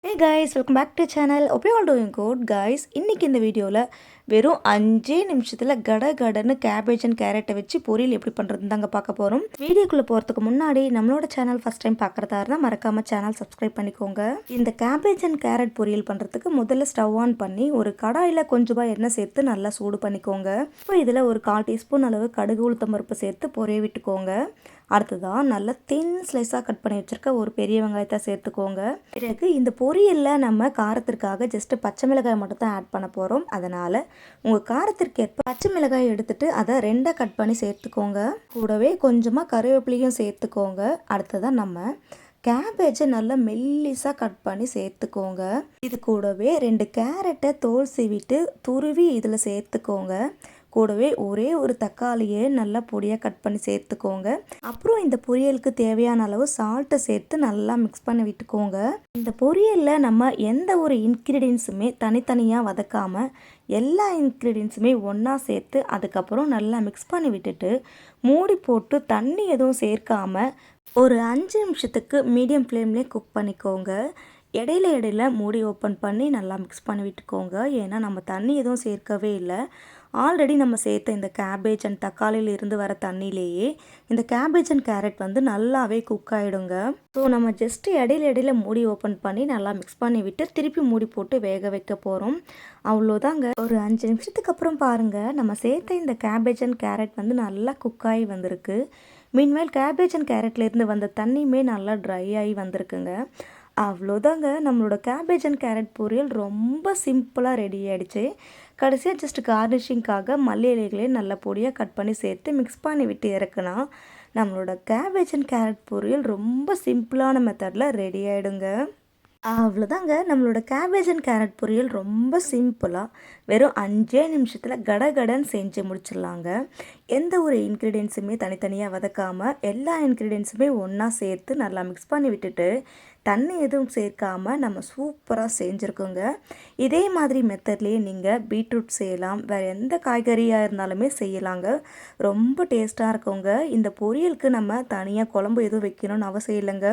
Hey guys, welcome back to channel. Hope you all doing good guys. இன்னைக்கு இந்த வீடியோவில் வெறும் 5 நிமிஷத்தில் கடன்னு கேபேஜ் அண்ட் கேரட்டை வச்சு பொரியல் எப்படி பண்ணுறதுன்னு தாங்க பார்க்க போகிறோம். வீடியோக்குள்ளே போகிறதுக்கு முன்னாடி நம்மளோட சேனல் ஃபஸ்ட் டைம் பார்க்குறதா இருந்தால் மறக்காமல் சேனல் சப்ஸ்கிரைப் பண்ணிக்கோங்க. இந்த கேபேஜ் அண்ட் கேரட் பொரியல் பண்ணுறதுக்கு முதல்ல ஸ்டவ் ஆன் பண்ணி ஒரு கடாயில் கொஞ்சமாக எண்ணெய் சேர்த்து நல்லா சூடு பண்ணிக்கோங்க. இப்போ இதில் ஒரு 1/4 டீஸ்பூன் அளவு கடுகு உளுத்தம் பருப்பு சேர்த்து பொரிய விட்டுக்கோங்க. அடுத்ததாக நல்லா தின் ஸ்லைஸாக கட் பண்ணி வச்சுருக்க ஒரு பெரிய வெங்காயத்தை சேர்த்துக்கோங்க. பிறகு இந்த பொரியலில் நம்ம காரத்திற்காக ஜஸ்ட்டு பச்சை மிளகாய் மட்டும் தான் ஆட் பண்ண போகிறோம். அதனால் உங்கள் காரத்திற்கு ஏற்ப பச்சை மிளகாய் எடுத்துகிட்டு அதை 2 கட் பண்ணி சேர்த்துக்கோங்க. கூடவே கொஞ்சமாக கருவேப்பிலையும் சேர்த்துக்கோங்க. அடுத்ததாக நம்ம கேபேஜை நல்லா மெல்லிஸாக கட் பண்ணி சேர்த்துக்கோங்க. இது கூடவே 2 கேரட்டை தோல் சீவிட்டு துருவி இதில் சேர்த்துக்கோங்க. கூடவே ஒரே ஒரு தக்காளியை நல்லா பொடியாக கட் பண்ணி சேர்த்துக்கோங்க. அப்புறம் இந்த பொரியலுக்கு தேவையான அளவு சால்ட்டை சேர்த்து நல்லா மிக்ஸ் பண்ணி விட்டுக்கோங்க. இந்த பொரியலில் நம்ம எந்த ஒரு இன்க்ரீடியன்ஸுமே தனித்தனியாக வதக்காமல் எல்லா இன்க்ரீடியன்ஸுமே ஒன்றா சேர்த்து அதுக்கப்புறம் நல்லா மிக்ஸ் பண்ணி விட்டுட்டு மூடி போட்டு தண்ணி எதுவும் சேர்க்காமல் ஒரு 5 நிமிஷத்துக்கு மீடியம் ஃப்ளேம்லேயே குக் பண்ணிக்கோங்க. இடையில மூடி ஓப்பன் பண்ணி நல்லா மிக்ஸ் பண்ணி விட்டுக்கோங்க. ஏன்னா நம்ம தண்ணி எதுவும் சேர்க்கவே இல்லை. ஆல்ரெடி நம்ம சேர்த்த இந்த கேபேஜ் அண்ட் தக்காளியில் இருந்து வர தண்ணியிலேயே இந்த கேபேஜ் அண்ட் கேரட் வந்து நல்லாவே குக் ஆகிடுங்க. ஸோ நம்ம ஜஸ்ட்டு இடையில மூடி ஓப்பன் பண்ணி நல்லா மிக்ஸ் பண்ணி விட்டு திருப்பி மூடி போட்டு வேக வைக்க போகிறோம். அவ்வளோதாங்க. ஒரு 5 நிமிஷத்துக்கு அப்புறம் பாருங்கள், நம்ம சேர்த்த இந்த கேபேஜ் அண்ட் கேரட் வந்து நல்லா குக் ஆகி வந்திருக்கு. மீன்மேல் கேபேஜ் அண்ட் கேரட்லேருந்து வந்த தண்ணியுமே நல்லா ட்ரை ஆகி வந்திருக்குங்க. அவ்வளோதாங்க, நம்மளோட கேபேஜ் அண்ட் கேரட் பொரியல் ரொம்ப சிம்பிளாக ரெடி ஆகிடுச்சு. கடைசியாக ஜஸ்ட் கார்னிஷிங்காக மல்லி இலைகளே நல்ல பொடியாக கட் பண்ணி சேர்த்து மிக்ஸ் பண்ணி விட்டு இறக்குனா நம்மளோட கேபேஜ் அண்ட் கேரட் பொரியல் ரொம்ப சிம்பிளான மெத்தடில் ரெடி ஆகிடுங்க. அவ்வளோதாங்க, நம்மளோட கேபேஜ் அண்ட் கேரட் பொரியல் ரொம்ப சிம்பிளாக வெறும் 5 நிமிஷத்தில் கடன்னு செஞ்சு முடிச்சிடலாங்க. எந்த ஒரு இன்க்ரீடியன்ஸுமே தனித்தனியாக வதக்காமல் எல்லா இன்க்ரீடியன்ஸுமே ஒன்றா சேர்த்து நல்லா மிக்ஸ் பண்ணி விட்டுட்டு தண்ணி எதுவும் சேர்க்காமல் நம்ம சூப்பராக செஞ்சுருக்கோங்க. இதே மாதிரி மெத்தட்லேயே நீங்கள் பீட்ரூட் செய்யலாம், வேறு எந்த காய்கறியாக இருந்தாலுமே செய்யலாங்க. ரொம்ப டேஸ்ட்டாக இருக்குங்க. இந்த பொரியலுக்கு நம்ம தனியாக குழம்பு எதுவும் வைக்கணும்னு அவசியம் இல்லைங்க.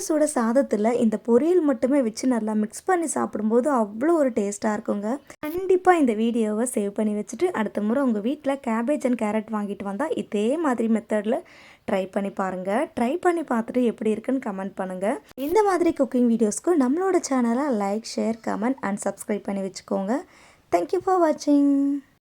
சுட சாதத்தில் இந்த பொரியல் மட்டுமே வச்சு நல்லா மிக்ஸ் பண்ணி சாப்பிடும்போது அவ்வளோ ஒரு டேஸ்ட்டாக இருக்குங்க. கண்டிப்பாக இந்த வீடியோவை சேவ் பண்ணி வச்சுட்டு அடுத்த முறை உங்கள் வீட்டில் கேபேஜ் அண்ட் கேரட் வாங்கிட்டு வந்தால் இதே மாதிரி மெத்தடில் ட்ரை பண்ணி பாருங்கள். ட்ரை பண்ணி பார்த்துட்டு எப்படி இருக்குன்னு கமெண்ட் பண்ணுங்கள். இந்த மாதிரி குக்கிங் வீடியோஸ்க்கு நம்மளோட சேனலை like, share, comment and subscribe பண்ணி வச்சுக்கோங்க. தேங்க்யூ ஃபார் வாட்சிங்.